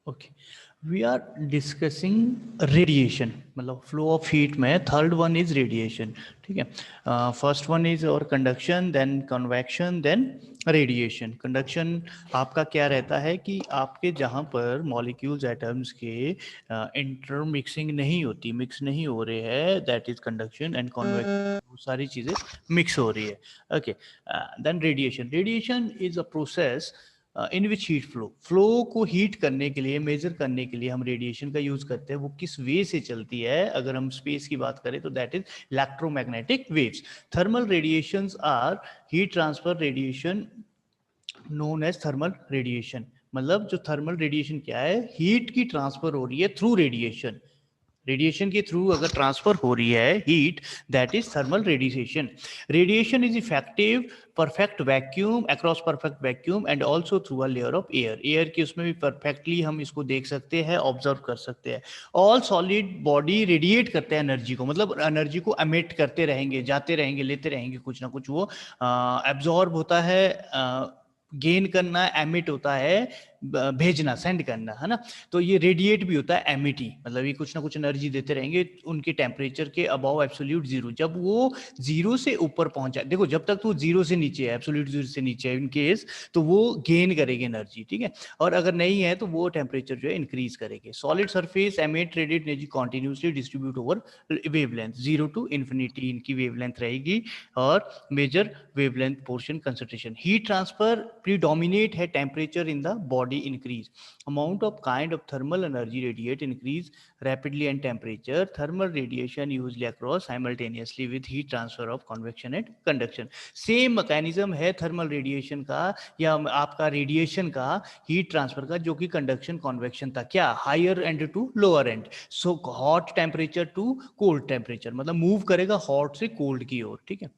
Okay, we are discussing radiation, मतलब flow of heat में third one is radiation. ठीक है, फर्स्ट वन इज और conduction, then convection, then radiation. Conduction आपका क्या रहता है कि आपके जहाँ पर मॉलिक्यूल्स एटम्स के इंटरमिक्सिंग नहीं होती, मिक्स नहीं हो रहे हैं, that is conduction. And convection वो सारी चीज़ें मिक्स हो रही है. Okay, then radiation. Radiation is a process in which heat flow को हीट करने के लिए, मेजर करने के लिए हम रेडिएशन का यूज करते हैं. वो किस वे से चलती है, अगर हम स्पेस की बात करें तो that is electromagnetic waves. Thermal radiations are heat transfer radiation known as thermal radiation. मतलब जो थर्मल रेडिएशन क्या है, हीट की ट्रांसफर हो रही है थ्रू रेडिएशन. रेडिएशन के थ्रू अगर ट्रांसफर हो रही है heat, that is thermal radiation. Radiation is effective perfect vacuum, across perfect vacuum and also through a layer of air. Air की उसमें भी परफेक्टली हम इसको देख सकते हैं, ऑब्जर्व कर सकते हैं. ऑल सॉलिड बॉडी रेडिएट करते हैं एनर्जी को, मतलब एनर्जी को एमिट करते रहेंगे, जाते रहेंगे, लेते रहेंगे, कुछ ना कुछ वो एब्जॉर्ब होता है, गेन करना, एमिट होता है, भेजना, सेंड करना, है ना. तो ये रेडिएट भी होता है, एमिटी, मतलब ये कुछ ना कुछ एनर्जी देते रहेंगे उनके टेम्परेचर के अबाव एब्सोल्यूट जीरो. जब वो जीरो से ऊपर पहुंचा, देखो जब तक तो जीरो से नीचे है, एब्सोल्यूट जीरो से नीचे है इन केस, तो वो गेन करेगी एनर्जी. ठीक है, और अगर नहीं है तो वो टेम्परेचर जो है इंक्रीज करेगी. Solid surface emit radiate energy continuously distribute over wavelength, zero to infinity इनकी वेवलेंथ रहेगी. और major wavelength portion concentration. Heat transfer predominate है temperature in the body increase. Amount of kind of thermal energy radiate increase rapidly and temperature. Thermal radiation usually occurs simultaneously with heat transfer of convection and conduction. Same mechanism है thermal radiation का या आपका radiation का, heat transfer का, जो कि conduction convection था. क्या, higher end to lower end. So hot temperature to cold temperature, मतलब move करेगा hot से cold की ओर. ठीक है.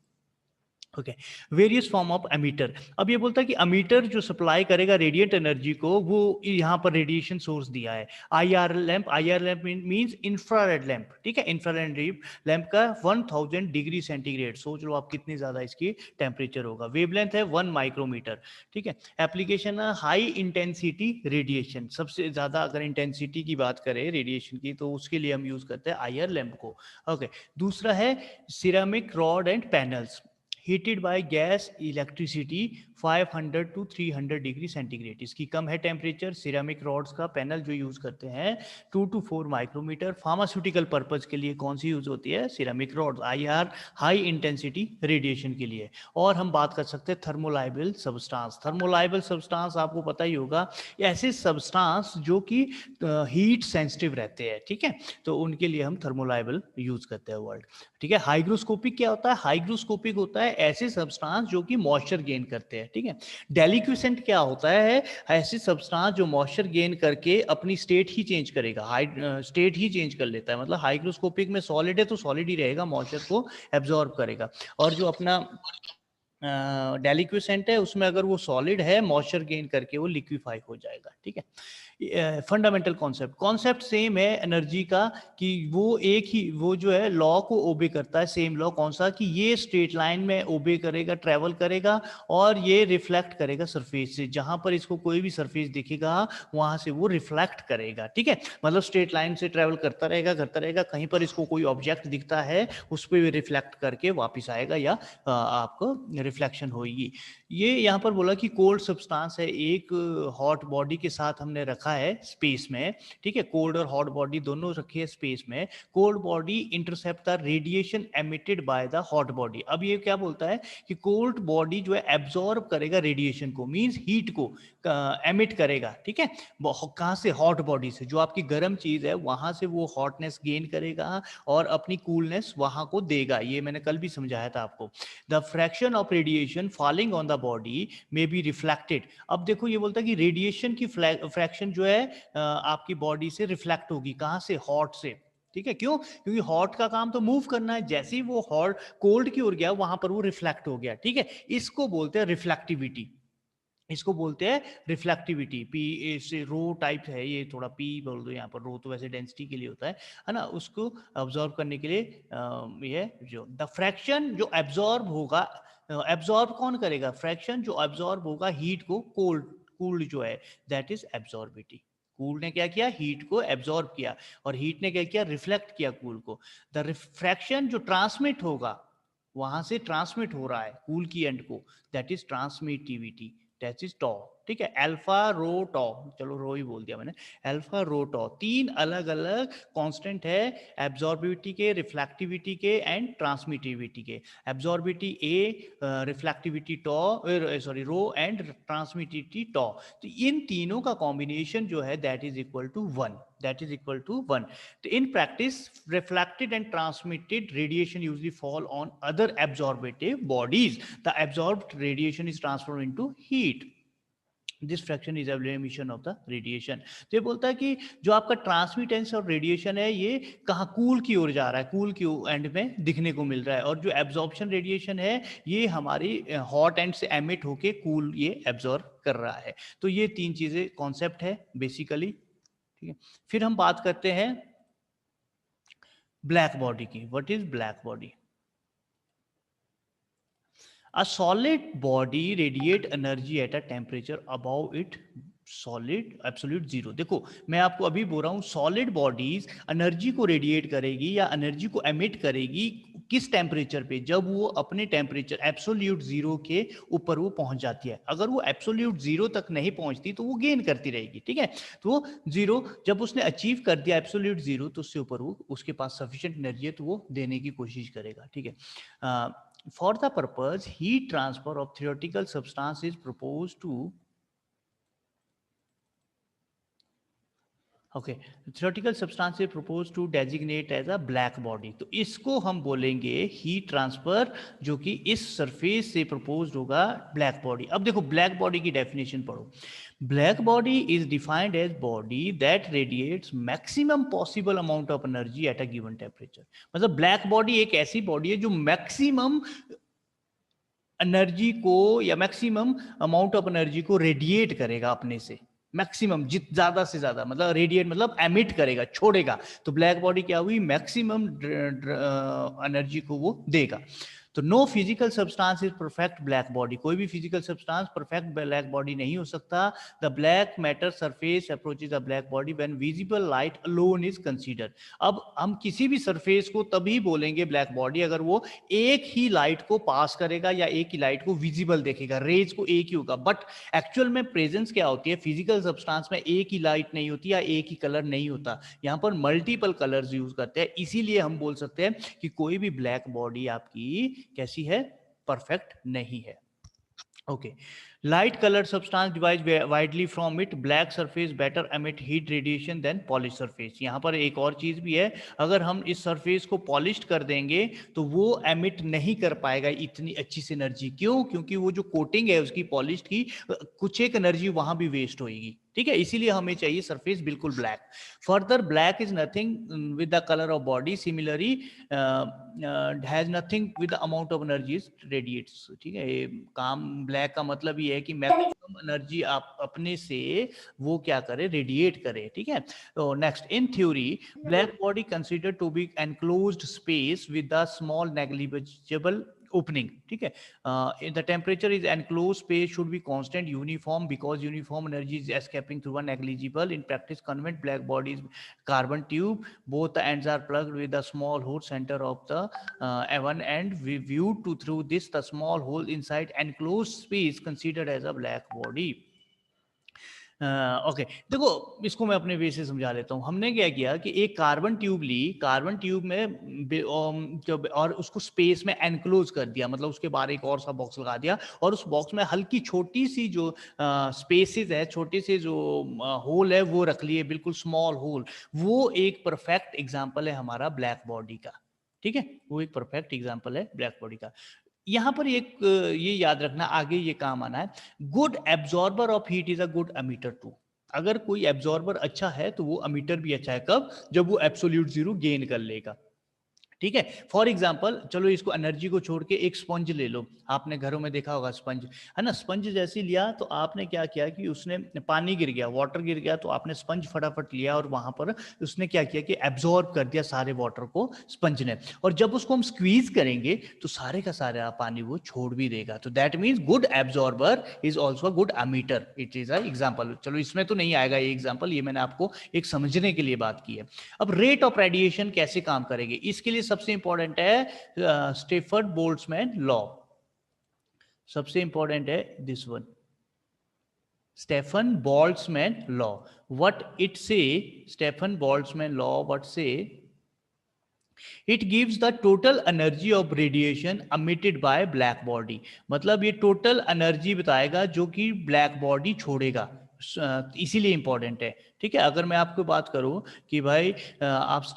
Okay, various form of emitter. अब ये बोलता है कि एमीटर जो सप्लाई करेगा रेडिएंट एनर्जी को, वो यहाँ पर रेडिएशन सोर्स दिया है. IR lamp. IR lamp means infrared lamp. ठीक है, इंफ्रारेड लैंप का 1000 डिग्री सेंटीग्रेड, सोच लो आप कितनी ज्यादा इसकी टेम्परेचर होगा. वेवलेंथ है 1 माइक्रोमीटर. ठीक है. एप्लीकेशन है हाई इंटेंसिटी रेडिएशन. सबसे ज्यादा अगर इंटेंसिटी की बात करें रेडिएशन की, तो उसके लिए हम यूज करते हैं आईआर लैंप को. ओके, दूसरा है ceramic rod and panels, heated by gas electricity 500 to 300 degree centigrade. इसकी कम है टेम्परेचर. सिरेमिक रॉड्स का पैनल जो यूज करते हैं 2 to 4 माइक्रोमीटर. फार्मास्यूटिकल पर्पज के लिए कौन सी यूज होती है, ceramic rods. IR high intensity radiation के लिए. और हम बात कर सकते हैं थर्मोलाइबल सब्सटेंस. थर्मोलाइबल सब्सटेंस आपको पता ही होगा, ऐसे सब्सटेंस जो कि हीट सेंसिटिव रहते हैं. ठीक है, तो उनके लिए हम थर्मोलाइबल यूज करते हैं वर्ड. ठीक है. हाइग्रोस्कोपिक क्या होता है, हाइग्रोस्कोपिक होता है ऐसे सब्सटेंस जो कि मॉइस्चर गेन करते हैं. ठीक है. डेलिक्विसेंट क्या होता है, ऐसे सब्सटेंस जो मॉइस्चर गेन करके अपनी स्टेट ही चेंज करेगा, स्टेट ही चेंज कर लेता है. मतलब हाइग्रोस्कोपिक में सॉलिड है तो सॉलिड ही रहेगा, मॉइस्चर को एब्जॉर्ब करेगा. और जो अपना डेलिक्विसेंट है उसमें अगर वो सॉलिड है, मॉइस्चर गेन करके वो लिक्विफाई हो जाएगा. ठीक है. फंडामेंटल कॉन्सेप्ट, कॉन्सेप्ट सेम है एनर्जी का, कि वो एक ही, वो जो है लॉ को ओबे करता है. सेम लॉ कौन सा, कि ये स्ट्रेट लाइन में ओबे करेगा, ट्रेवल करेगा, और ये रिफ्लेक्ट करेगा सरफेस से. जहां पर इसको कोई भी सरफेस दिखेगा वहां से वो रिफ्लेक्ट करेगा. ठीक है, मतलब स्ट्रेट लाइन से ट्रेवल करता रहेगा, करता रहेगा. कहीं पर इसको कोई ऑब्जेक्ट दिखता है उस पर भी रिफ्लेक्ट करके वापिस आएगा, या आपको रिफ्लेक्शन होगी. ये यहाँ पर बोला कि कोल्ड सब्सटेंस है, एक हॉट बॉडी के साथ हमने रखा है स्पेस में. ठीक है, कोल्ड और हॉट बॉडी दोनों रखी है स्पेस में. Cold body intercept the radiation emitted by the hot body. अब ये क्या बोलता है कि कोल्ड बॉडी जो है एब्जॉर्ब करेगा रेडिएशन को, मींस हीट को एमिट करेगा. ठीक है, कहां से, हॉट बॉडी से. जो आपकी गर्म चीज है वहां से वो हॉटनेस गेन करेगा और अपनी कूलनेस वहां को देगा. ये मैंने कल भी समझाया था आपको. The fraction of radiation falling on the body may be reflected. अब देखो ये बोलता है कि रेडिएशन की फ्रैक्शन जो है आपकी बॉडी से रिफ्लेक्ट होगी. कहां से, हॉट से. ठीक है, क्यों, क्योंकि हॉट का काम तो मूव करना है. जैसे ही वो हॉट कोल्ड की ओर गया वहां पर वो रिफ्लेक्ट हो गया. ठीक है, इसको बोलते हैं रिफ्लेक्टिविटी. इसको बोलते हैं रिफ्लेक्टिविटी. पी से रो टाइप है ये, थोड़ा पी बोल दो यहाँ पर. रो तो वैसे डेंसिटी के लिए होता है ना, उसको ऑब्जॉर्व करने के लिए ये जो द फ्रैक्शन जो एब्जॉर्ब होगा, एब्जॉर्ब कौन करेगा, फ्रैक्शन जो एब्जॉर्ब होगा हीट को, कोल्ड, कूल्ड जो है, दैट इज एब्जॉर्बिटी. कूल ने क्या किया, हीट को एब्जॉर्ब किया, और हीट ने क्या किया, रिफ्लेक्ट किया कूल को। द रिफ्रैक्शन जो ट्रांसमिट होगा, वहां से ट्रांसमिट हो रहा है कूल की एंड को, that is transmittivity, that is tau. ठीक है, अल्फा रो टॉ, चलो रो ही बोल दिया मैंने, अल्फा रो टॉ, तीन अलग अलग कांस्टेंट है एब्जॉर्बिविटी के, रिफ्लेक्टिविटी के एंड ट्रांसमिटिविटी के। Absorbivity A, reflectivity tau, sorry rho, and transmittivity tau. तो इन तीनों का कॉम्बिनेशन जो है that is equal to 1, that is equal to 1। तो in practice reflected and transmitted radiation usually fall on other absorbative bodies. The absorbed radiation is transformed into heat. This fraction is emission of the radiation. तो ये बोलता है कि जो आपका transmittance और radiation है ये कहाँ, कूल की ओर जा रहा है, कूल की एंड में दिखने को मिल रहा है, और जो एब्जॉर्प्शन रेडिएशन है ये हमारी हॉट एंड से एमिट होके कूल ये एब्जॉर्ब कर रहा है। तो ये तीन चीजें कॉन्सेप्ट है बेसिकली। ठीक है, फिर हम बात करते हैं ब्लैक बॉडी की। What is black body? A solid body radiate energy at a temperature above it solid absolute zero. देखो मैं आपको अभी बोल रहा हूँ सॉलिड बॉडीज एनर्जी को रेडिएट करेगी या एनर्जी को एमिट करेगी किस टेम्परेचर पे, जब वो अपने टेम्परेचर एब्सोल्यूट जीरो के ऊपर वो पहुंच जाती है। अगर वो एब्सोल्यूट जीरो तक नहीं पहुंचती तो वो गेन करती रहेगी। ठीक है, तो वो जीरो जब उसने अचीव कर दिया एब्सोल्यूट जीरो, तो उससे ऊपर वो, उसके पास सफिशिएंट एनर्जी है तो वो देने की कोशिश करेगा। ठीक है, for the purpose heat transfer of theoretical substance is proposed to, okay, theoretical substance is proposed to designate as a black body। तो इसको हम बोलेंगे हीट ट्रांसफर जो कि इस सरफेस से प्रपोज्ड होगा ब्लैक बॉडी। अब देखो ब्लैक बॉडी की डेफिनेशन पढ़ो। Black body is defined as body that radiates maximum possible amount of energy at a given temperature. मतलब ब्लैक बॉडी एक ऐसी बॉडी है जो मैक्सिमम एनर्जी को या मैक्सिमम अमाउंट ऑफ एनर्जी को रेडिएट करेगा अपने से, मैक्सिमम जित ज्यादा से ज्यादा, मतलब रेडिएट मतलब एमिट करेगा, छोड़ेगा। तो ब्लैक बॉडी क्या हुई, मैक्सिमम एनर्जी को वो देगा। तो no physical substance is perfect black body, कोई भी physical substance perfect black body नहीं हो सकता। The black matter surface approaches the black body when visible light alone is considered. अब हम किसी भी सरफेस को तभी बोलेंगे ब्लैक बॉडी अगर वो एक ही लाइट को पास करेगा या एक ही लाइट को विजिबल देखेगा, रेज को एक ही होगा। बट एक्चुअल में प्रेजेंस क्या होती है, फिजिकल सब्सटेंस में एक ही लाइट नहीं होती या एक ही कलर नहीं होता, यहाँ पर मल्टीपल कलर्स यूज करते हैं। इसीलिए हम बोल सकते हैं कि कोई भी ब्लैक बॉडी आपकी कैसी है, परफेक्ट नहीं है। Okay, light colour substance divide widely from it, black surface better emit heat radiation than polish surface. यहाँ पर एक और चीज भी है, अगर हम इस सरफेस को पॉलिश कर देंगे तो वो एमिट नहीं कर पाएगा इतनी अच्छी सी एनर्जी। क्यों? क्योंकि वो जो कोटिंग है उसकी पॉलिश की, कुछ एक एनर्जी वहां भी वेस्ट होगी। ठीक है, इसीलिए हमें चाहिए सरफेस बिल्कुल black. Further black is nothing with the colour of body, similarly has nothing with the amount of energy radiates. ठीक है, ये काम ब्लैक का मतलब ये है कि मैक्सिमम एनर्जी आप अपने से वो क्या करे, रेडिएट करे। ठीक है, तो next, in theory black body considered to be enclosed space with a small negligible opening। ठीक है, the temperature is enclosed space should be constant uniform because uniform energy is escaping through a negligible, in practice convent black bodies carbon tube, both the ends are plugged with a small hole center of the one end, we viewed to through this the small hole inside enclosed space considered as a black body। Okay, देखो इसको मैं अपने वे से समझा लेता हूँ। हमने क्या किया कि एक कार्बन ट्यूब ली, कार्बन ट्यूब में और उसको स्पेस में एनक्लोज कर दिया, मतलब उसके बाहर एक और सा बॉक्स लगा दिया, और उस बॉक्स में हल्की छोटी सी जो स्पेसेस है, छोटे से जो होल है वो रख लिए, बिल्कुल स्मॉल होल। वो एक परफेक्ट एग्जाम्पल है हमारा ब्लैक बॉडी का। ठीक है, वो एक परफेक्ट एग्जाम्पल है ब्लैक बॉडी का। यहां पर एक ये याद रखना, आगे ये काम आना है, good absorber of heat is a good emitter too. अगर कोई एब्जॉर्बर अच्छा है तो वो एमिटर भी अच्छा है। कब? जब वो एब्सोल्यूट जीरो गेन कर लेगा। ठीक है। फॉर एग्जाम्पल चलो इसको एनर्जी को छोड़ के एक स्पंज ले लो, आपने घरों में देखा होगा स्पंज, है ना। स्पंज जैसे लिया तो आपने क्या किया कि उसने पानी गिर गया, वाटर गिर गया, तो आपने स्पंज फटाफट लिया और वहां पर उसने क्या किया कि एब्जॉर्ब कर दिया सारे वाटर को स्पंज ने, और जब उसको हम स्क्वीज करेंगे तो सारे का सारा पानी वो छोड़ भी देगा। तो that means good absorber is also a good emitter, it is a example. चलो इसमें तो नहीं आएगा ये एग्जाम्पल, ये मैंने आपको एक समझने के लिए बात की है। अब रेट ऑफ रेडिएशन कैसे काम करेंगे, इसके लिए सबसे इंपॉर्टेंट है स्टेफर्ड बोल्ट्जमैन लॉ। सबसे इंपॉर्टेंट है this one, Stefan Boltzmann law. What it say, Stefan Boltzmann law what say, it gives the total energy of radiation emitted by black body. मतलब ये टोटल एनर्जी बताएगा जो कि black body छोड़ेगा, इसीलिए important है। ठीक है, अगर मैं आपको बात करूं कि भाई आप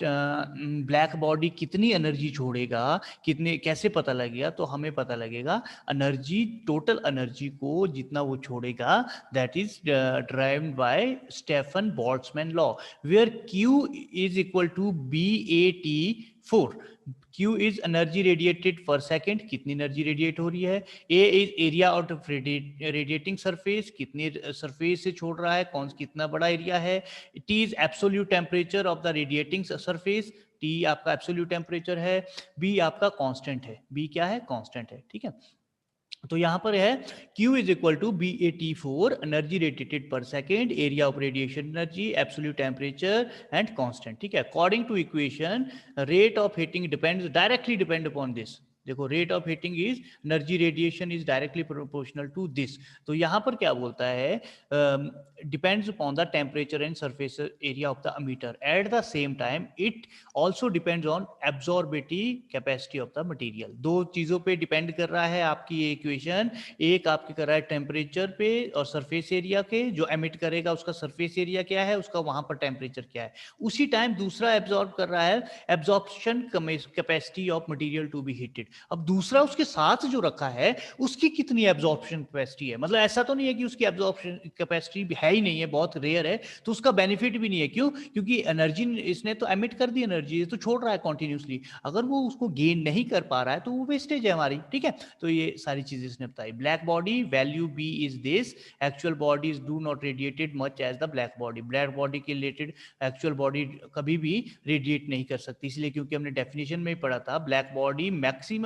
ब्लैक बॉडी कितनी एनर्जी छोड़ेगा, कितने कैसे पता लगेगा, तो हमें पता लगेगा एनर्जी, टोटल एनर्जी को जितना वो छोड़ेगा, that is derived by Stefan Boltzmann law, where Q is equal to BAT4। Q is energy radiated per second, कितनी एनर्जी रेडिएट हो रही है। A is area out of radiating surface, कितनी surface से छोड़ रहा है, कौन कितना बड़ा एरिया है। T is absolute temperature of the radiating surface, T आपका एब्सोल्यूट टेम्परेचर है। B आपका कांस्टेंट है, B क्या है, कांस्टेंट है। ठीक है, तो यहां पर है Q is equal to BAT4, energy radiated per second, area of radiation energy, absolute temperature and constant. ठीक है, according to equation rate of heating depends, directly depend upon this. देखो rate of heating is energy radiation is directly proportional to this. तो यहां पर क्या बोलता है, depends upon the temperature and surface area of the emitter, at the same time it also depends on एब्जॉर्बिटिव capacity of the material. दो चीजों पे depend कर रहा है आपकी ये इक्वेशन, एक आपके कर रहा है टेम्परेचर पे और सरफेस एरिया के, जो एमिट करेगा उसका सरफेस एरिया क्या है, उसका वहां पर टेम्परेचर क्या है। उसी टाइम दूसरा एब्जॉर्ब कर रहा है absorption capacity of material to be heated. अब दूसरा उसके साथ जो रखा है उसकी कितनी एब्जॉर्प्शन कैपेसिटी है, मतलब ऐसा तो नहीं है कि उसकी एब्जॉर्प्शन कैपेसिटी है ही नहीं है, बहुत रेयर है, तो उसका बेनिफिट भी नहीं है। क्यों, क्योंकि एनर्जी इसने तो एमिट कर दी, एनर्जी तो छोड़ रहा है कॉन्टिन्यूसली, अगर वो उसको गेन नहीं कर पा रहा है तो वो वेस्टेज है हमारी। ठीक है, तो ये सारी चीजें इसने बताई। Black body value B is this, actual bodies do not radiated much as the black body. Black body के रिलेटेड एक्चुअल बॉडी कभी भी रेडिएट नहीं कर सकती, इसलिए क्योंकि हमने डेफिनेशन में ही पढ़ा था, ब्लैक बॉडी मैक्सिमम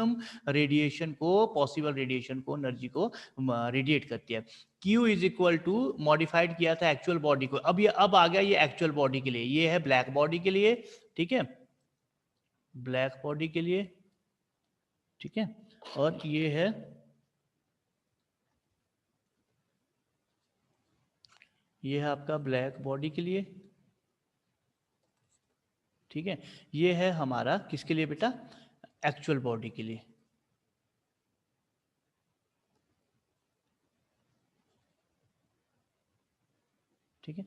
रेडिएशन को, पॉसिबल रेडिएशन को, एनर्जी को रेडिएट करती है। Q is equal to, modified किया था एक्चुअल बॉडी को, अब आ गया ये एक्चुअल बॉडी के लिए, ये है ब्लैक बॉडी के लिए। ठीक है, ब्लैक बॉडी के लिए। ठीक है, और ये है आपका ब्लैक बॉडी के लिए। ठीक है, ये है हमारा किसके लिए बेटा, एक्चुअल बॉडी के लिए। ठीक है,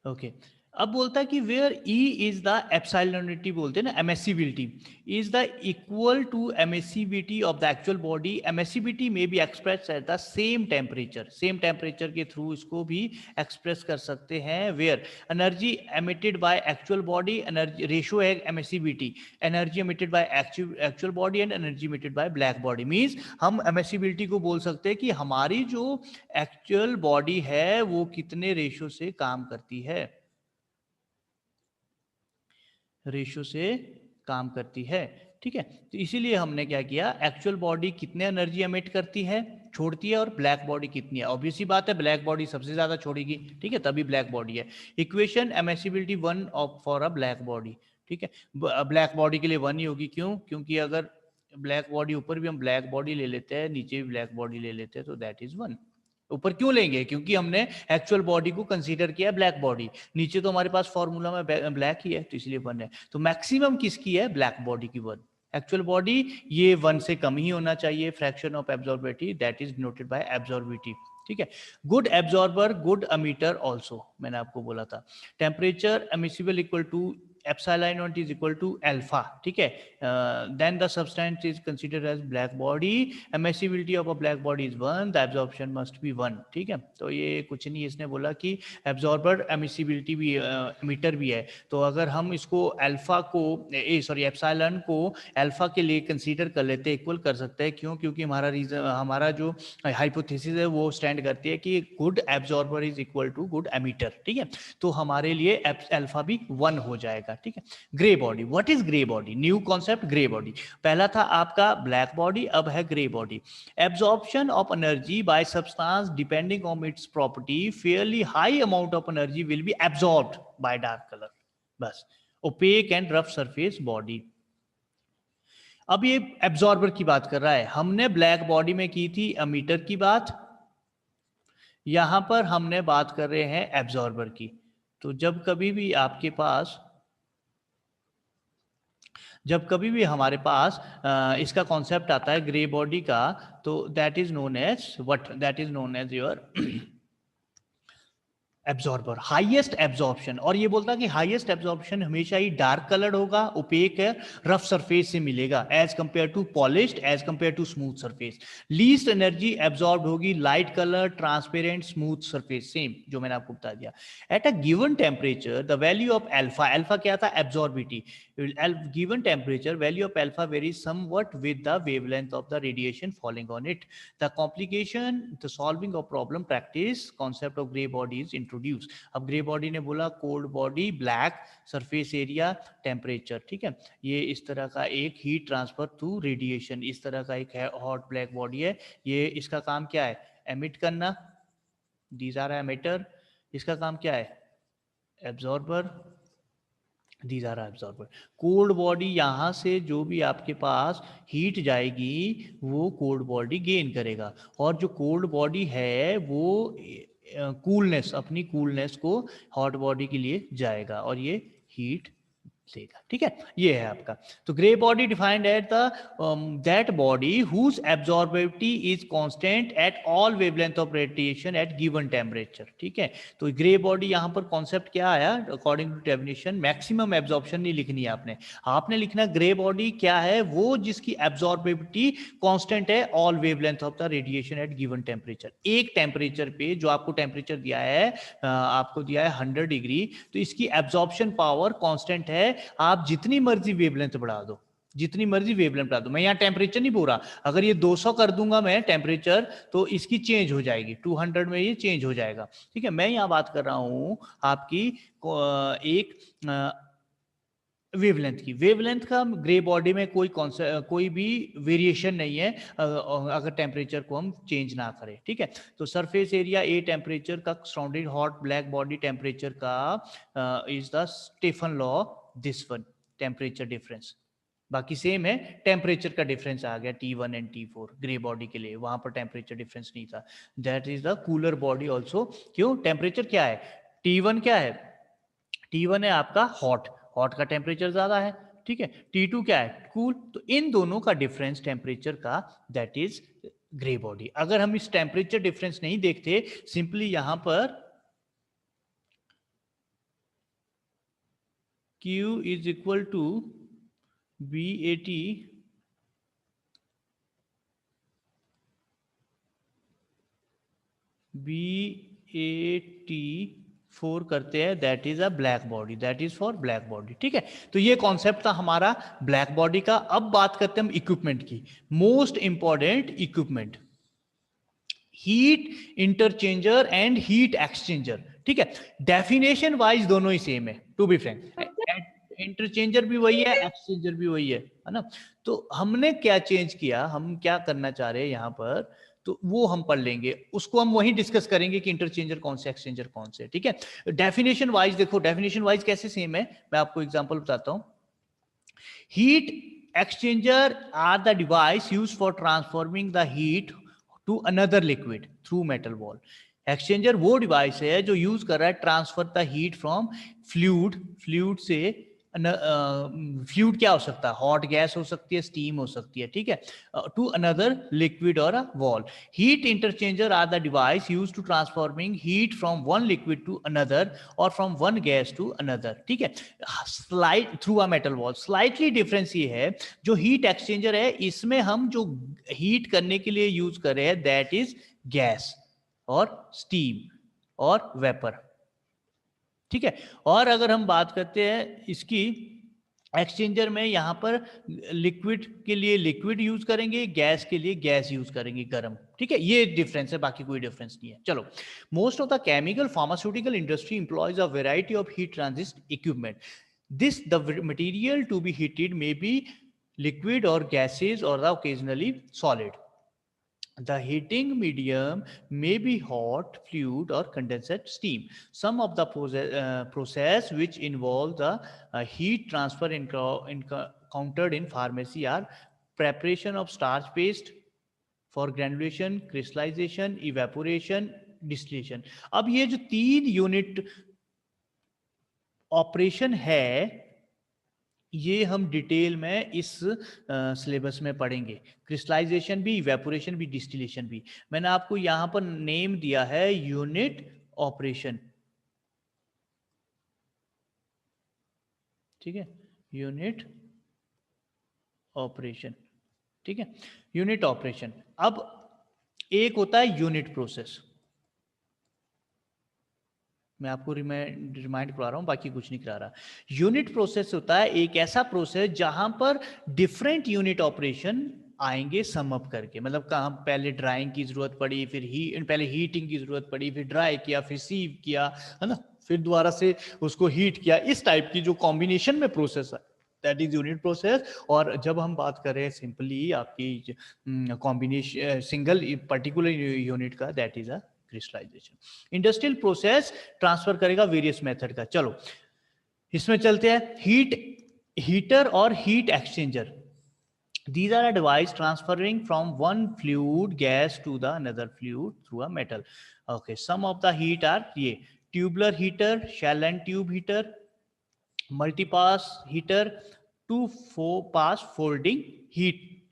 ओके। अब बोलता है कि where E is the epsilonity, बोलते हैं ना emissivity, is the equal to emissivity of the actual body. Emissivity में be express at the same temperature, same temperature के थ्रू इसको भी एक्सप्रेस कर सकते हैं। Where energy emitted by actual body, energy ratio है emissivity, energy emitted by actual body and energy emitted by black body. Means हम emissivity को बोल सकते हैं कि हमारी जो एक्चुअल बॉडी है वो कितने रेशियो से काम करती है, रेशियो से काम करती है। ठीक है, तो इसीलिए हमने क्या किया, एक्चुअल बॉडी कितने एनर्जी एमिट करती है, छोड़ती है, और ब्लैक बॉडी कितनी है। ऑब्वियसली बात है ब्लैक बॉडी सबसे ज्यादा छोड़ेगी। ठीक है, तभी ब्लैक बॉडी है। Equation emissivity 1 of for a black body. ठीक है, ब्लैक बॉडी के लिए 1 ही होगी, क्यों, क्योंकि अगर ब्लैक बॉडी ऊपर भी हम ब्लैक बॉडी ले लेते हैं, नीचे भी ब्लैक बॉडी ले लेते हैं, तो दैट इज 1। ऊपर क्यों लेंगे, क्योंकि हमने एक्चुअल बॉडी को कंसीडर किया ब्लैक बॉडी, नीचे तो हमारे पास फॉर्मूला में ब्लैक ही है, तो इसलिए 1 है। तो मैक्सिमम किसकी है, ब्लैक बॉडी की 1। एक्चुअल बॉडी ये 1 से कम ही होना चाहिए, fraction of absorptivity that is denoted by absorptivity. ठीक है, good absorber, good emitter also, मैंने आपको बोला था। Temperature emissivity equal to epsilon naught is equal to alpha, ठीक है. Then the substance is considered as black body. Emissivity of a black body is 1, the absorption must be 1, ठीक है. तो ये कुछ नहीं, इसने बोला कि एब्जॉर्बर एमिसिबिलिटी भी एमिटर भी है, तो अगर हम इसको अल्फा को एप्सिलॉन को अल्फा के लिए कंसीडर कर लेते हैं, इक्वल कर सकते हैं. क्यों? क्योंकि हमारा रीजन, हमारा जो हाइपोथेसिस है वो स्टैंड करती है कि good absorber is equal to good emitter, ठीक है. तो हमारे लिए अल्फा भी 1 हो जाएगा, ठीक है. Grey body, what is grey body? New concept grey body. पहला था आपका ब्लैक बॉडी, अब है grey body. Absorption of energy by substance depending on its property, fairly high amount of energy will be absorbed by dark colour. बस, opaque and rough surface body. अब ये absorber की बात कर रहा है. हमने ब्लैक बॉडी में की थी एमीटर की बात, यहां पर हमने बात कर रहे हैं एब्जॉर्बर की. तो जब कभी भी आपके पास, जब कभी भी हमारे पास इसका कॉन्सेप्ट आता है ग्रे बॉडी का, तो that is known as what? That is known as your absorber, highest absorption. और ये बोलता है कि हाईएस्ट एब्जॉर्प्शन हमेशा ही डार्क कलर्ड होगा, ओपेक है, रफ सरफेस से मिलेगा, as compare to polished, as compare to smooth surface. Least energy absorb होगी light colour, transparent, smooth surface, same जो मैंने आपको बता दिया. At a given temperature the value of alpha, alpha क्या था? एब्जॉर्बिटी. Given temperature, value of alpha varies somewhat with the wavelength of the radiation falling on it. The complication, the solving of problem practice, concept of gray body is introduced. अब gray body ने बोला cold body, black surface area, temperature, ठीक है. ये इस तरह का एक heat transfer through radiation, इस तरह का एक hot black body है. ये इसका काम क्या है? emit करना. These are emitter. इसका काम क्या है? absorber. These are absorber. Cold body, यहाँ से जो भी आपके पास हीट जाएगी वो कोल्ड बॉडी गेन करेगा, और जो कोल्ड बॉडी है वो कूलनेस, अपनी कूलनेस को हॉट बॉडी के लिए जाएगा और ये हीट देगा, ठीक है. ये है आपका. तो grey body defined at the that body whose absorptivity is constant at all wavelength of radiation at given temperature, ठीक है. तो ग्रे बॉडी यहाँ पर कॉन्सेप्ट क्या आया? According to definition, maximum absorption नहीं लिखनी है आपने, आपने लिखना ग्रे बॉडी क्या है? वो जिसकी एब्जॉर्बिविटी कांस्टेंट है all wavelength of the radiation at given temperature. एक टेम्परेचर पे जो आपको टेम्परेचर दिया है, आपको दिया है 100 डिग्री, तो इसकी एब्जॉर्प्शन पावर कांस्टेंट है. आप जितनी मर्जी वेवलेंथ बढ़ा दो, जितनी मर्जी वेवलेंथ बढ़ा दो, मैं यहाँ टेम्परेचर नहीं बोल रहा, अगर ये 200 कर दूंगा मैं टेम्परेचर, तो इसकी चेंज हो जाएगी 200 में, ये चेंज हो जाएगा, ठीक है. मैं यहाँ बात कर रहा हूं आपकी एक वेवलेंथ की. वेवलेंथ का ग्रे बॉडी में कोई भी वेरिएशन नहीं है अगर टेम्परेचर को हम चेंज ना करें, ठीक है. तो सरफेस एरिया ए टेम्परेचर का surrounding hot black body temperature का is the Stefan law, this one, temperature difference. बाकी सेम है, टेम्परेचर का डिफरेंस आ गया T1 and T4 grey body के लिए, वहां पर टेम्परेचर डिफरेंस नहीं था. That is the cooler body also. क्यों? टेम्परेचर क्या है? T1 क्या है? T1 है आपका हॉट, हॉट का टेम्परेचर ज्यादा है, ठीक है. T2 क्या है? कूल. तो इन दोनों का डिफरेंस टेम्परेचर का, दैट इज ग्रे बॉडी. अगर हम इस टेम्परेचर डिफरेंस नहीं देखते, सिंपली यहां पर Q is equal to BAT BAT4 करते हैं, that is a black body, that is for black body, ठीक है. तो ये कॉन्सेप्ट था हमारा ब्लैक बॉडी का. अब बात करते हैं हम इक्विपमेंट की. Most important equipment, heat interchanger and heat exchanger, ठीक है. डेफिनेशन वाइज दोनों ही सेम है, टू बी फ्रैंक. इंटरचेंजर भी वही है, एक्सचेंजर भी वही है ना. तो हमने क्या चेंज किया, हम क्या करना चाह रहे हैं यहाँ पर, तो वो हम पढ़ लेंगे, उसको हम वही डिस्कस करेंगे कि इंटरचेंजर कौन से, एक्सचेंजर कौन से, ठीक है. डेफिनेशन वाइज देखो, डेफिनेशन वाइज कैसे सेम है, मैं आपको एग्जांपल बताता हूं. Heat exchanger are the device used for transforming the heat to another liquid through metal wall. Exchanger वो डिवाइस है जो यूज कर रहा है transfer the heat from fluid से फ्लूइड क्या हो सकता है, हॉट गैस हो सकती है, स्टीम हो सकती है, ठीक है, to another liquid or a wall. Heat interchanger are the device use to transforming heat from one liquid to another or from one gas to another, ठीक है, slide through a metal wall. Slightly difference ये है, जो heat exchanger है इसमें हम जो heat करने के लिए यूज कर रहे हैं दैट इज गैस और स्टीम और वेपर, ठीक है. और अगर हम बात करते हैं इसकी एक्सचेंजर में, यहां पर लिक्विड के लिए लिक्विड यूज करेंगे, गैस के लिए गैस यूज करेंगे गर्म, ठीक है. ये डिफरेंस है, बाकी कोई डिफरेंस नहीं है. चलो, most of the chemical pharmaceutical industry employs a variety of heat transit equipment. This the material to be heated may be liquid or gases or the occasionally solid. The heating medium may be hot, fluid, or condensate steam. Some of the process which involve the heat transfer encountered in pharmacy are preparation of starch paste for granulation, crystallization, evaporation, distillation. अब ये जो 3 unit operation है ये हम detail में इस syllabus में पढ़ेंगे. क्रिस्टलाइजेशन भी, इवेपोरेशन भी, डिस्टिलेशन भी. मैंने आपको यहां पर नेम दिया है यूनिट ऑपरेशन, ठीक है, यूनिट ऑपरेशन, ठीक है, यूनिट ऑपरेशन. अब एक होता है यूनिट प्रोसेस, मैं आपको रिमाइंड करा रहा हूं, बाकी कुछ नहीं करा रहा. यूनिट प्रोसेस होता है एक ऐसा प्रोसेस जहां पर डिफरेंट यूनिट ऑपरेशन आएंगे सम अप करके. मतलब कहाँ पहले ड्राइंग की जरूरत पड़ी, फिर पहले हीटिंग की जरूरत पड़ी, फिर ड्राई किया, फिर सीव किया, है ना, फिर दोबारा से उसको हीट किया. इस टाइप की जो कॉम्बिनेशन में प्रोसेस है दैट इज यूनिट प्रोसेस. और जब हम बात करें सिंपली आपकी कॉम्बिनेशन सिंगल पर्टिकुलर यूनिट का that is a crystallisation. Industrial process transfer करेगा वेरियस मेथड का. चलो इसमें चलते हैं. हीटर और heat exchanger, these are a device transferring from one fluid gas to the another fluid through a metal. Okay, some of the heat are ये tubular heater, shell and tube heater, multipass heater, two pass folding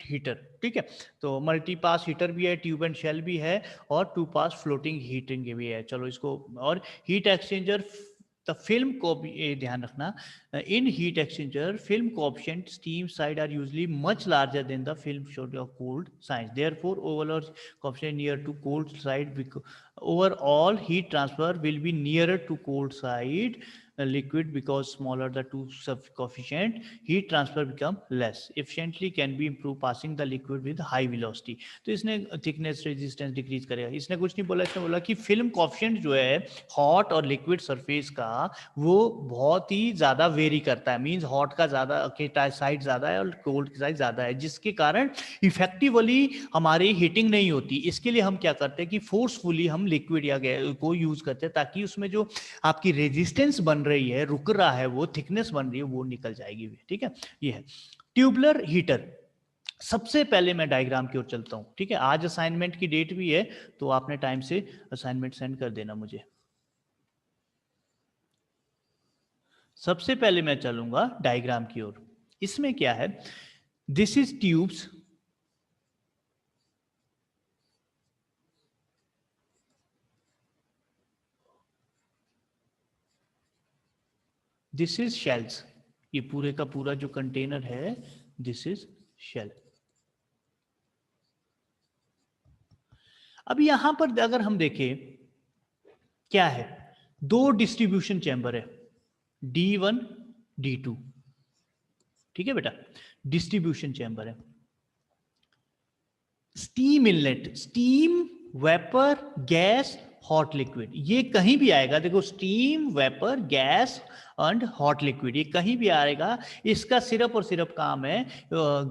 heater, ठीक है. तो multi pass heater भी है, tube and shell भी है, और to pass floating heating भी है. चलो इसको, और हीट एक्सचेंजर द फिल्म को भी ध्यान रखना. In heat exchanger film coefficient steam side are usually much larger than the film showed of cold side. Therefore overall coefficient near to cold side, overall heat transfer will be nearer to cold side liquid because smaller the two sub coefficient, heat transfer become less efficiently can be improved passing the liquid with high velocity. तो इसने thickness resistance decrease करेगा. इसने कुछ नहीं बोला, इसने बोला कि फिल्म कोएफिशिएंट जो है हॉट और लिक्विड सरफेस का वो बहुत ही ज्यादा वेरी करता है. मींस हॉट का ज्यादा के साइड ज्यादा है और कोल्ड की साइड ज्यादा है, जिसके कारण इफेक्टिवली हमारी हीटिंग नहीं होती. इसके लिए हम क्या करते हैं कि फोर्सफुली हम लिक्विड या गैस को यूज करते हैं ताकि उसमें जो आपकी रेजिस्टेंस बन रही है, रुक रहा है, वो थिकनेस बन रही है, वो निकल जाएगी, ठीक है. ये है ट्यूबुलर हीटर. सबसे पहले मैं डायग्राम की ओर चलता हूं, ठीक है. आज असाइनमेंट की डेट भी है, तो आपने टाइम से असाइनमेंट सेंड कर देना मुझे. सबसे पहले मैं चलूंगा डायग्राम की ओर. इसमें क्या है, this is tubes, this is shells. ये पूरे का पूरा जो कंटेनर है दिस इज शेल. अब यहां पर अगर हम देखें क्या है, दो डिस्ट्रीब्यूशन चैम्बर है D1 D2, ठीक है बेटा, डिस्ट्रीब्यूशन चैम्बर है. Steam inlet, steam, vapour, gas, hot liquid, ये कहीं भी आएगा. देखो steam, vapour, gas and hot liquid, ये कहीं भी आएगा. इसका सिर्फ और सिर्फ काम है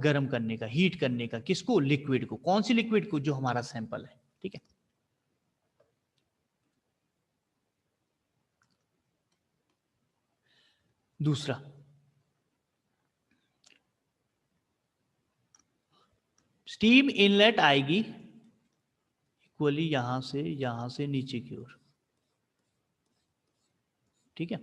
गर्म करने का, हीट करने का. किसको? लिक्विड को. कौन सी लिक्विड को? जो हमारा सैंपल है, ठीक है. दूसरा, स्टीम इनलेट आएगी इक्वली यहां से नीचे की ओर, ठीक है.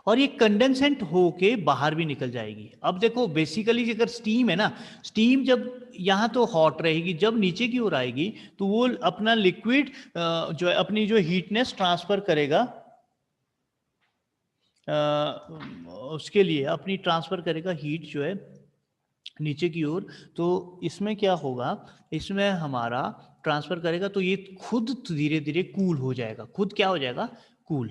और ये कंडेंसेंट होके बाहर भी निकल जाएगी। अब देखो बेसिकली अगर स्टीम है ना, स्टीम जब यहाँ तो हॉट रहेगी, जब नीचे की ओर आएगी तो वो अपना लिक्विड जो है अपनी जो हीटनेस ट्रांसफर करेगा, उसके लिए अपनी ट्रांसफर करेगा हीट जो है नीचे की ओर। तो इसमें क्या होगा, इसमें हमारा ट्रांसफर करेगा तो ये खुद धीरे धीरे कूल हो जाएगा, खुद क्या हो जाएगा, कूल।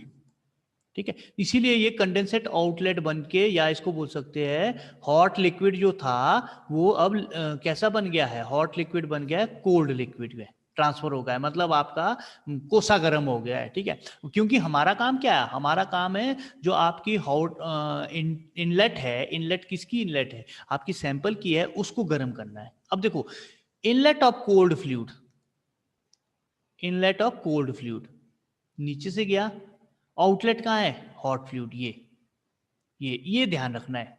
ठीक है, इसीलिए ये कंडेंसेट आउटलेट बन के, या इसको बोल सकते हैं हॉट लिक्विड जो था वो अब कैसा बन गया है, हॉट लिक्विड बन गया है कोल्ड लिक्विड में ट्रांसफर हो गया है, मतलब आपका कोसा गर्म हो गया है। ठीक है, क्योंकि हमारा काम क्या है, हमारा काम है जो आपकी हॉट इनलेट है, इनलेट किसकी इनलेट है, आपकी सैंपल की है, उसको गर्म करना है। अब देखो inlet of cold fluid, inlet of cold fluid नीचे से गया, आउटलेट कहाँ है, हॉट फ्लूइड, ये ध्यान रखना है,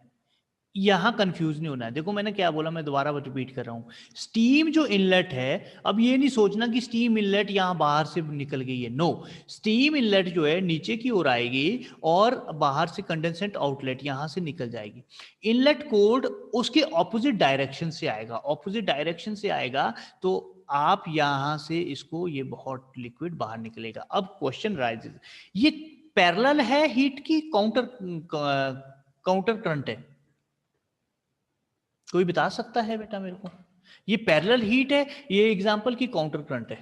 यहां कंफ्यूज नहीं होना है। देखो मैंने क्या बोला, मैं दोबारा रिपीट कर रहा हूं, स्टीम जो इनलेट है, अब ये नहीं सोचना कि स्टीम इनलेट यहां बाहर से निकल गई है, नो, स्टीम इनलेट जो है नीचे की ओर आएगी और बाहर से कंडेंसेंट आउटलेट यहां से निकल जाएगी। इनलेट कोल्ड उसके ऑपोजिट डायरेक्शन से आएगा, ऑपोजिट डायरेक्शन से आएगा, तो आप यहां से इसको, ये हॉट लिक्विड बाहर निकलेगा। अब क्वेश्चन राइजेस, ये पैरेलल है हीट की काउंटर काउंटर करंट है, कोई बता सकता है बेटा मेरे को, ये पैरेलल हीट है, ये एग्जांपल की काउंटर करंट है,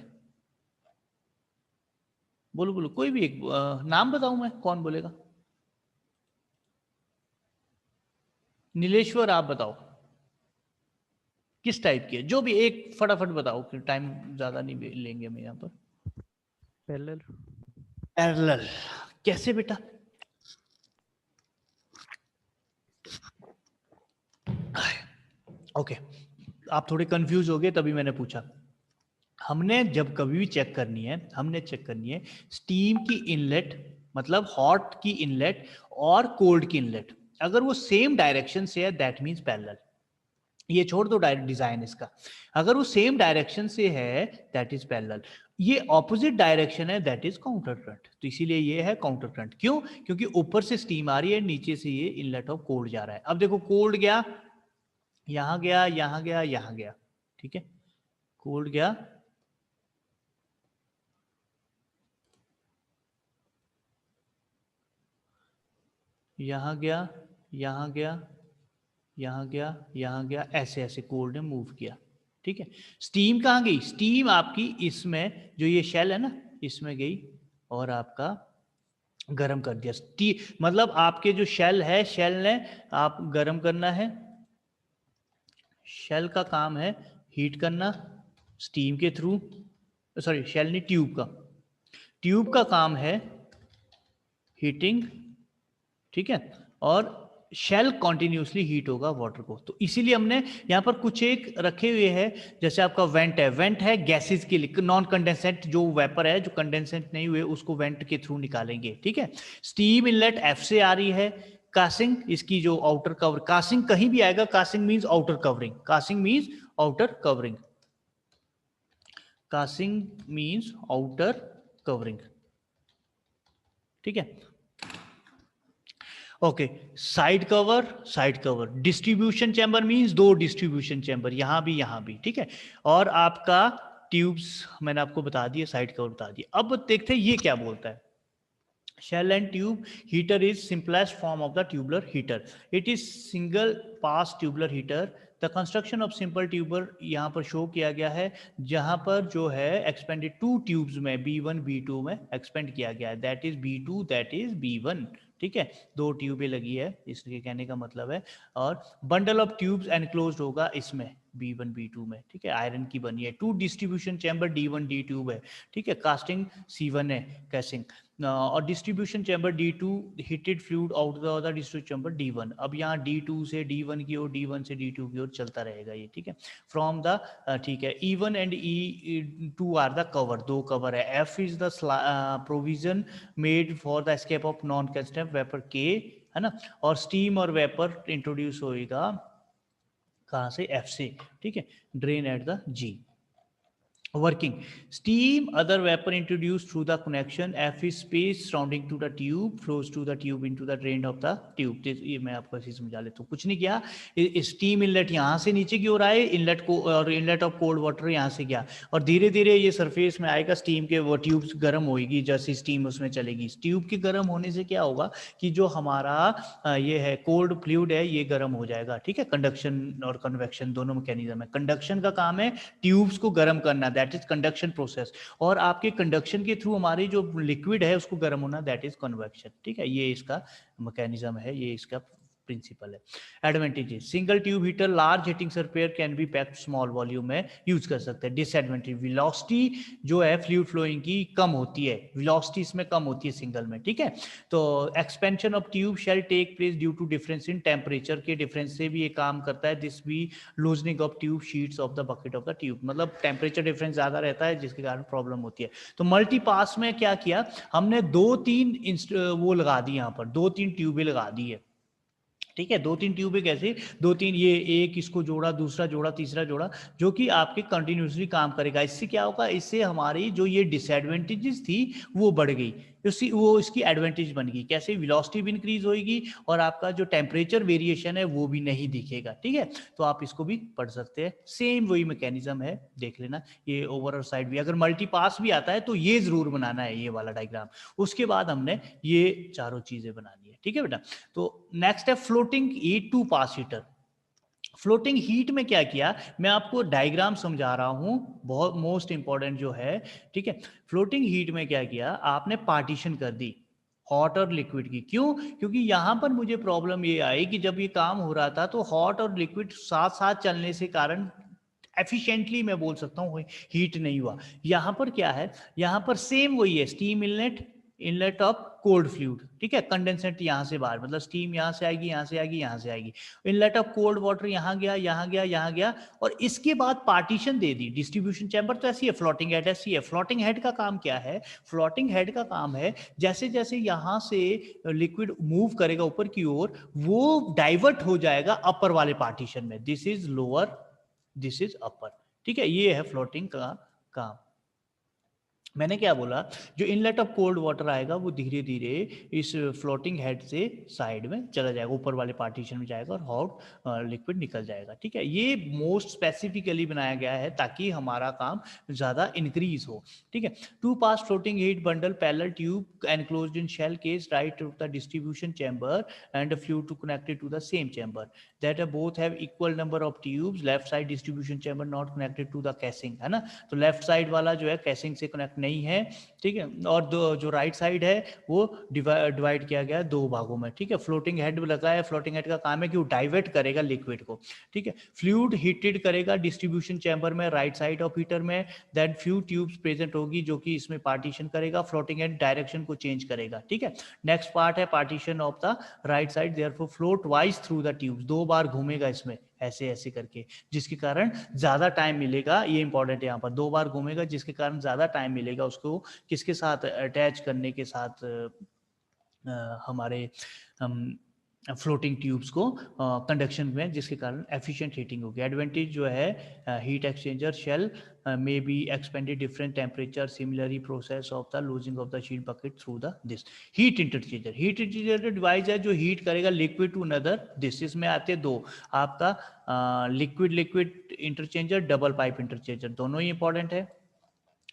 बोलो बोलो, कोई भी एक नाम बताऊं मैं, कौन बोलेगा, नीलेश्वर आप बताओ किस टाइप की है, जो भी एक फटाफट बताओ कि टाइम ज्यादा नहीं लेंगे हम यहाँ पर। पैरेलल। पैरेलल कैसे बेटा, ओके आप थोड़े कंफ्यूज हो गए तभी मैंने पूछा। हमने जब कभी भी चेक करनी है, हमने चेक करनी है स्टीम की इनलेट, मतलब हॉट की इनलेट और कोल्ड की इनलेट, अगर वो सेम डायरेक्शन से है दैट मींस पैरेलल। ये छोड़ दो डायरेक्ट डिजाइन इसका, अगर वो सेम डायरेक्शन से है दैट इज पैरेलल, ये ऑपोजिट डायरेक्शन है दैट इज काउंटर करंट। तो इसीलिए ये है काउंटर करंट, क्यों, क्योंकि ऊपर से स्टीम आ रही है, नीचे से ये इनलेट ऑफ कोल्ड जा रहा है। अब देखो कोल्ड गया, यहां गया, यहां गया, यहां गया, ठीक है, कोल्ड गया, यहां गया, यहां गया, यहां गया, यहां गया, ऐसे ऐसे कोल्ड ने मूव किया। ठीक है, स्टीम कहां गई, स्टीम आपकी इसमें जो ये शेल है ना, इसमें गई और आपका गर्म कर दिया। मतलब आपके जो शेल है, शेल ने आप गर्म करना है, शेल का काम है हीट करना स्टीम के थ्रू, सॉरी शेल नहीं, ट्यूब का, ट्यूब का काम है हीटिंग। ठीक है, और शेल कॉन्टिन्यूसली हीट होगा वाटर को, तो इसीलिए हमने यहाँ पर कुछ एक रखे हुए हैं, जैसे आपका वेंट है, वेंट है गैसेस के लिए, नॉन कंडेंसेंट जो वेपर है, जो कंडेंसेंट नहीं हुए उसको वेंट के थ्रू निकालेंगे। ठीक है, स्टीम इनलेट एफ से आ रही है, कासिंग इसकी जो आउटर कवर, कासिंग कहीं भी आएगा, Kasing means outer covering, Kasing means outer covering, Kasing means outer covering. ठीक है, okay, side cover, side cover, distribution chamber means दो डिस्ट्रीब्यूशन चैम्बर, यहां भी। ठीक है, और आपका ट्यूब्स मैंने आपको बता दिया, साइड कवर बता दिया। अब देखते हैं ये क्या बोलता है, shell and tube heater is simplest form of the tubular heater, it is single pass tubular heater, the construction of simple tuber यहाँ पर शो किया गया है, जहां पर जो है एक्सपेंडेड टू ट्यूब्स में B1 B2 में एक्सपेंड किया गया है, that is B2 that is B1। ठीक है, दो ट्यूबें लगी है, इसके कहने का मतलब है, और बंडल ऑफ ट्यूब्स एनक्लोज्ड होगा इसमें B1 B2 में। ठीक है, आयरन की बनी है, two distribution chamber D1 D tube है। ठीक है, कास्टिंग C1 है, कैसिंग, और distribution chamber D2 heated fluid out the distribution chamber D1। अब यहाँ D2 से D1 की ओर, D1 से D2 की ओर चलता रहेगा ये। ठीक है, फ्रॉम द, ठीक है, E1 and E2 are the cover, दो कवर है, F is the provision made for the escape of non constant vapour K, है ना, और स्टीम और वेपर इंट्रोड्यूस होएगा कहाँ से, F से। ठीक है, drain at the G। working. Steam, other vapor introduced through the connection, F is space surrounding to the tube, flows to the tube into the drain of the tube. ये मैं आपको ऐसे समझा लेता हूँ, कुछ नहीं किया, स्टीम इनलेट यहाँ से नीचे की ओर आए, इनलेट को और इनलेट ऑफ कोल्ड वाटर यहाँ से गया, और धीरे धीरे ये सरफेस में आएगा, स्टीम के वो ट्यूब्स गर्म होगी, जैसे स्टीम उसमें चलेगी। ट्यूब के गर्म होने से क्या होगा कि जो हमारा ये है कोल्ड फ्लूइड है ये गर्म हो जाएगा, ठीक है। कंडक्शन और कन्वेक्शन दोनों मैकेनिज्म है। कंडक्शन का काम है ट्यूब्स को गर्म करना, दैट इज कंडक्शन प्रोसेस, और आपके कंडक्शन के थ्रू हमारी जो लिक्विड है उसको गर्म होना, दैट इज कन्वेक्शन, ठीक है। ये इसका मैकेनिज्म है, ये इसका प्रिंसिपल है। Advantages, single tube heater, large heating surface can be packed small volume में यूज कर सकते हैं। डिसएडवांटेज, वेलोसिटी जो है फ्लूइड फ्लोइंग की कम होती है, वेलोसिटी इसमें कम होती है सिंगल में, ठीक है। तो expansion of tube shell take place due to difference in temperature, के डिफरेंस से भी ये काम करता है। दिस भी loosening of tube sheets of the bucket of the tube, मतलब टेम्परेचर डिफरेंस ज्यादा रहता है जिसके कारण प्रॉब्लम होती है। तो मल्टी पास में क्या किया हमने, 2-3 वो लगा दी, यहाँ पर 2-3 ट्यूबें लगा दी है, ठीक है। 2-3 ट्यूबें कैसे, 2-3 ये एक इसको जोड़ा, दूसरा जोड़ा, तीसरा जोड़ा, जो कि आपके कंटिन्यूसली काम करेगा। इससे क्या होगा, इससे हमारी जो ये डिसएडवांटेजेस थी वो बढ़ गई, वो इसकी एडवांटेज बन गई। कैसे, वेलोसिटी भी इंक्रीज होगी और आपका जो टेम्परेचर वेरिएशन है वो भी नहीं दिखेगा, ठीक है। तो आप इसको भी पढ़ सकते हैं, सेम वही मैकेनिज्म है, देख लेना। ये ओवर और साइड भी, अगर मल्टी पास भी आता है तो ये जरूर बनाना है, ये वाला डायग्राम। उसके बाद हमने ये चारों चीजें बनानी है, ठीक है बेटा। तो नेक्स्ट है floating heat two pass heater. Floating heat में क्या किया, मैं आपको डायग्राम समझा रहा हूं, बहुत मोस्ट इंपॉर्टेंट जो है, ठीक है। फ्लोटिंग हीट में क्या किया आपने, पार्टीशन कर दी हॉट और लिक्विड की। क्यों, क्योंकि यहां पर मुझे प्रॉब्लम ये आई कि जब ये काम हो रहा था तो हॉट और लिक्विड साथ साथ चलने से कारण एफिशिएंटली मैं बोल सकता हूँ हीट नहीं हुआ। यहां पर क्या है, यहां पर सेम वही है, steam inlet, inlet of cold fluid, ठीक है। कंडेंसेट यहां से बाहर, मतलब स्टीम यहां से आएगी, यहां से आएगी, यहां से आएगी, इनलेट ऑफ कोल्ड वाटर यहां गया, यहां गया, यहां गया, और इसके बाद पार्टीशन दे दी। डिस्ट्रीब्यूशन चैम्बर तो ऐसी है, फ्लोटिंग हेड ऐसी है। फ्लोटिंग हेड का काम क्या है, फ्लोटिंग हेड का काम है जैसे जैसे यहां से लिक्विड मूव करेगा ऊपर की ओर, वो डाइवर्ट हो जाएगा अपर वाले पार्टीशन में। This is lower, this is upper, ठीक है। ये है फ्लोटिंग का काम। मैंने क्या बोला, जो इनलेट ऑफ कोल्ड वाटर आएगा वो धीरे धीरे इस फ्लोटिंग हेड से साइड में चला जाएगा, ऊपर वाले पार्टीशन में जाएगा और हॉट लिक्विड निकल जाएगा, ठीक है। ये मोस्ट स्पेसिफिकली बनाया गया है ताकि हमारा काम ज़्यादा इंक्रीज हो, ठीक है। Two pass floating heat bundle parallel tube enclosed in shell case right to the distribution chamber and fluid to connected to the same chamber that both have equal number of tubes, left side distribution chamber not connected to the casing, है ना। तो left side वाला जो है कैसिंग से connect नहीं है, ठीक है। और जो राइट साइड है वो डिवाइड किया गया है दो भागों में, ठीक है। फ्लोटिंग हेड लगा है, फ्लोटिंग हेड का काम है कि वो डाइवर्ट करेगा लिक्विड को, ठीक है। फ्लूइड हीटेड करेगा डिस्ट्रीब्यूशन चैम्बर में, राइट साइड ऑफ हीटर में, देन फ्यू ट्यूब्स प्रेजेंट होगी जो कि इसमें पार्टीशन करेगा, फ्लोटिंग हेड डायरेक्शन को चेंज करेगा, ठीक है। नेक्स्ट पार्ट है partition of the right side, therefore flow twice through the tubes, दो बार घूमेगा इसमें ऐसे ऐसे करके, जिसके कारण ज्यादा टाइम मिलेगा। ये इंपॉर्टेंट है, यहाँ पर दो बार घूमेगा जिसके कारण ज्यादा टाइम मिलेगा उसको किसके साथ अटैच करने के साथ, हमारे फ्लोटिंग ट्यूब्स को कंडक्शन में, जिसके कारण एफिशिएंट हीटिंग होगी। एडवांटेज जो है, heat exchanger shell may be expanded different temperature, similarly process of the losing of the sheet bucket through the this heat interchanger। heat interchanger device है जो heat करेगा लिक्विड टू अनदर दिस, इसमें आते हैं दो, आपका लिक्विड लिक्विड इंटरचेंजर, डबल पाइप इंटरचेंजर, दोनों ही important है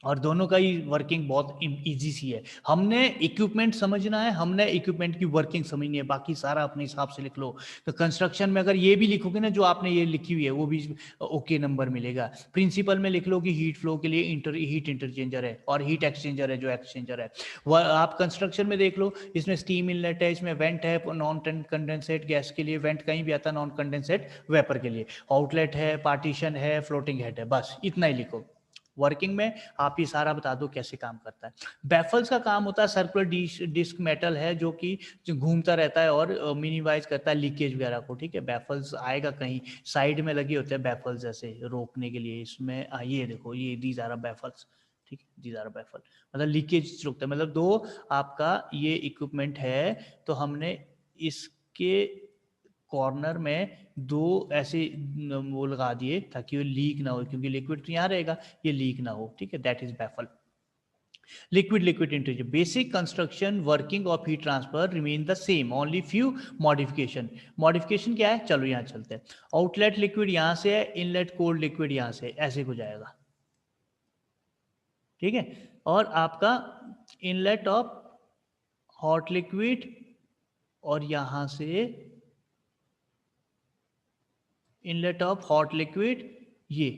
और दोनों का ही वर्किंग बहुत इजी सी है। हमने इक्विपमेंट समझना है, हमने इक्विपमेंट की वर्किंग समझनी है, बाकी सारा अपने हिसाब से लिख लो। तो कंस्ट्रक्शन में अगर ये भी लिखोगे ना, जो आपने ये लिखी हुई है वो भी ओके नंबर मिलेगा। प्रिंसिपल में लिख लो कि हीट फ्लो के लिए हीट इंटरचेंजर है और हीट एक्सचेंजर है जो एक्सचेंजर है। वह आप कंस्ट्रक्शन में देख लो, इसमें स्टीम इनलेट है, इसमें वेंट है नॉन कंडेंसेट गैस के लिए, वेंट कहीं भी आता है नॉन कंडेंसेट वेपर के लिए, आउटलेट है, पार्टीशन है, फ्लोटिंग हेड है, बस इतना ही लिखो। वर्किंग में आप ये सारा बता दो कैसे काम करता है। बैफल्स का काम होता है, सर्कुलर डिस्क मेटल है जो कि घूमता रहता है और मिनिमाइज करता है लीकेज वगैरह को, ठीक है। बैफल्स आएगा कहीं साइड में लगे होते हैं बैफल्स ऐसे रोकने के लिए, इसमें ये देखो ये दीज आर बैफल्स, ठीक है, दीज आर बैफल, मतलब लीकेज रुकता है। मतलब दो आपका ये इक्विपमेंट है, तो हमने इसके कॉर्नर में दो ऐसे वो लगा दिए ताकि वो लीक ना हो, क्योंकि लिक्विड तो यहाँ रहेगा, ये लीक ना हो, ठीक है, that is baffle. Liquid interchange. Basic construction, working of heat transfer remain the same. Only few modification. Modification क्या है? चलो यहाँ चलते हैं. Outlet liquid यहाँ से है, inlet cold liquid यहाँ से, ऐसे हो जाएगा. ठीक है. और आपका inlet of hot liquid और यहाँ से इनलेट ऑफ हॉट लिक्विड ये,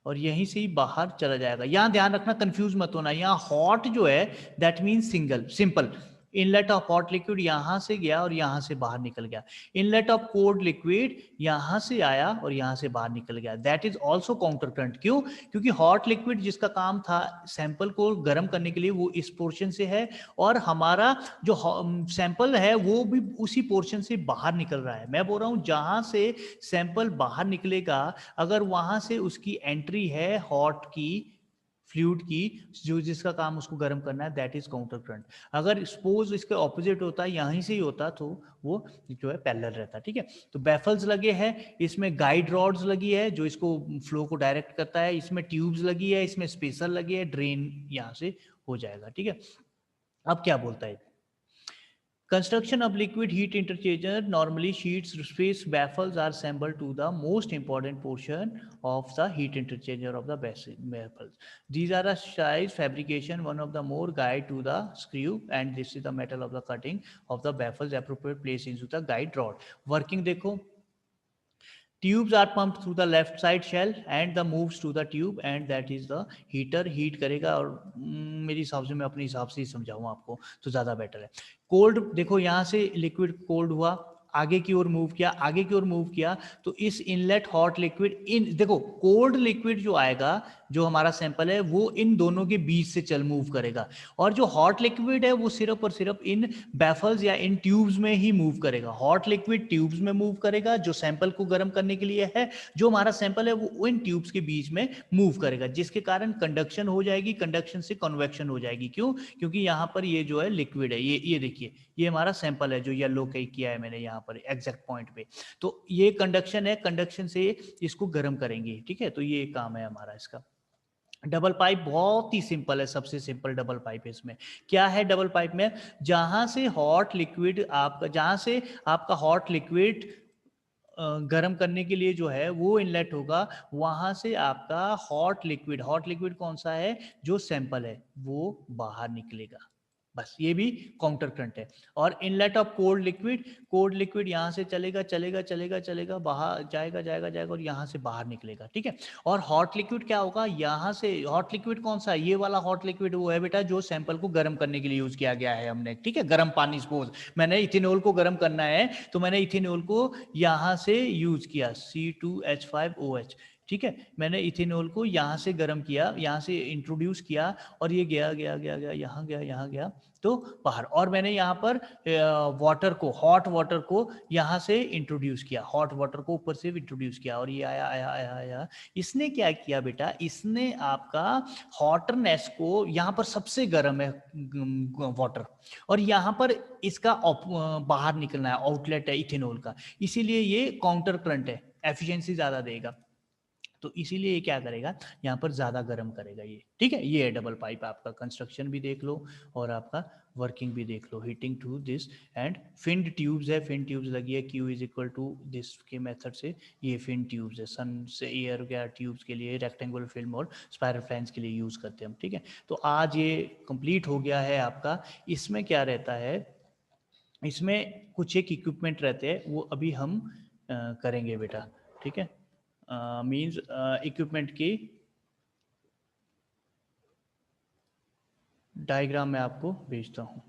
और यहीं से ही बाहर चला जाएगा. यहां ध्यान रखना, कंफ्यूज मत होना. यहाँ हॉट जो है that means single, simple. Inlet of hot liquid यहां से गया और यहां से बाहर निकल गया. इनलेट ऑफ कोल्ड लिक्विड यहां से आया और यहां से बाहर निकल गया. That is also counter current. क्यों? क्योंकि हॉट लिक्विड जिसका काम था सैंपल को गर्म करने के लिए वो इस पोर्शन से है, और हमारा जो सैंपल है वो भी उसी पोर्शन से बाहर निकल रहा है. मैं बोल रहा हूं जहां से सैंपल बाहर निकलेगा, अगर वहां से उसकी एंट्री है हॉट की, फ्लूइड की, जो जिसका काम उसको गर्म करना है, दैट इज काउंटर करंट. अगर सपोज इसके ऑपोजिट होता है, यहीं से ही होता, तो वो जो है पैरेलल रहता. ठीक है. तो बैफल्स लगे हैं, इसमें गाइड रॉड्स लगी है जो इसको फ्लो को डायरेक्ट करता है, इसमें ट्यूब्स लगी है, इसमें स्पेसर लगे है, ड्रेन यहां से हो जाएगा. ठीक है. अब क्या बोलता है? Construction of liquid heat interchanger, normally sheets, space baffles are assembled to the most important portion of the heat interchanger of the baffles. These are a size fabrication, one of the more guide to the screw, and this is the metal of the cutting of the baffles appropriate place into the guide rod. Working देखो, tubes are pumped through the left side shell and the moves to the tube, and that is the heater. Heat करेगा, और मेरे हिसाब से मैं अपने हिसाब से ही समझाऊँ आपको तो ज़्यादा बेटर है. कोल्ड देखो, यहाँ से लिक्विड कोल्ड हुआ, आगे की ओर मूव किया, आगे की ओर मूव किया, तो इस इनलेट हॉट लिक्विड, इन देखो कोल्ड लिक्विड जो आएगा, जो हमारा सैंपल है, वो इन दोनों के बीच से चल मूव करेगा, और जो हॉट लिक्विड है वो सिर्फ और सिर्फ इन बैफल्स या इन ट्यूब्स में ही मूव करेगा. हॉट लिक्विड ट्यूब्स में मूव करेगा जो सैंपल को गर्म करने के लिए है, जो हमारा सैंपल है वो इन ट्यूब्स के बीच में मूव करेगा, जिसके कारण कंडक्शन हो जाएगी, कंडक्शन से कन्वेक्शन हो जाएगी. क्यों? क्योंकि यहाँ पर ये जो है लिक्विड है, ये देखिए, ये हमारा सैंपल है जो येलो किया है मैंने यहाँ पर एग्जैक्ट पॉइंट पे, तो ये कंडक्शन है, कंडक्शन से इसको गर्म करेंगे. ठीक है. तो ये काम है हमारा इसका. डबल पाइप बहुत ही सिंपल है, सबसे सिंपल डबल पाइप है. इसमें क्या है डबल पाइप में? जहां से हॉट लिक्विड आपका, जहां से आपका हॉट लिक्विड गर्म करने के लिए जो है वो इनलेट होगा, वहां से आपका हॉट लिक्विड कौन सा है? जो सैंपल है वो बाहर निकलेगा. बस, ये भी काउंटर करंट है. और इनलेट ऑफ कोल्ड लिक्विड यहाँ से चलेगा चलेगा चलेगा चलेगा, बाहर जाएगा जाएगा जाएगा, और यहाँ से बाहर निकलेगा. ठीक है. और हॉट लिक्विड क्या होगा? यहाँ से हॉट लिक्विड कौन सा है? ये वाला हॉट लिक्विड वो है बेटा जो सैंपल को गर्म करने के लिए यूज किया गया है हमने. ठीक है. गर्म पानी, सपोज मैंने इथेनॉल को गर्म करना है, तो मैंने इथेनॉल को यहाँ से यूज किया, C2H5OH. ठीक है. मैंने इथेनॉल को यहाँ से गर्म किया, यहाँ से इंट्रोड्यूस किया, और ये गया गया गया गया, यहाँ गया, यहाँ गया, तो बाहर. और मैंने यहाँ पर वाटर को, हॉट वाटर को यहाँ से इंट्रोड्यूस किया, हॉट वाटर को ऊपर से इंट्रोड्यूस किया, और ये आया आया आया आया. इसने क्या किया बेटा? इसने आपका हॉटनेस को, यहाँ पर सबसे गर्म है वाटर, और यहाँ पर इसका बाहर निकलना है, आउटलेट है इथेनॉल का, इसीलिए ये काउंटर करंट है, एफिशिएंसी ज्यादा देगा. तो इसीलिए ये क्या करेगा? यहाँ पर ज्यादा गर्म करेगा ये. ठीक है. ये है डबल पाइप. आपका कंस्ट्रक्शन भी देख लो और आपका वर्किंग भी देख लो. Heating to this and finned tubes है, फिन ट्यूब्स लगी है, Q is equal to this के मेथड से. ये फिन ट्यूब्स है, सन से एयर गया ट्यूब्स के लिए, रेक्टेंगुलर फिल्म और स्पाइरल फैंस के लिए यूज करते हैं हम. ठीक है. तो आज ये कंप्लीट हो गया है आपका. इसमें क्या रहता है? इसमें कुछ एक इक्विपमेंट रहते हैं, वो अभी हम करेंगे बेटा. ठीक है. मीन्स इक्विपमेंट की डायग्राम मैं आपको भेजता हूँ.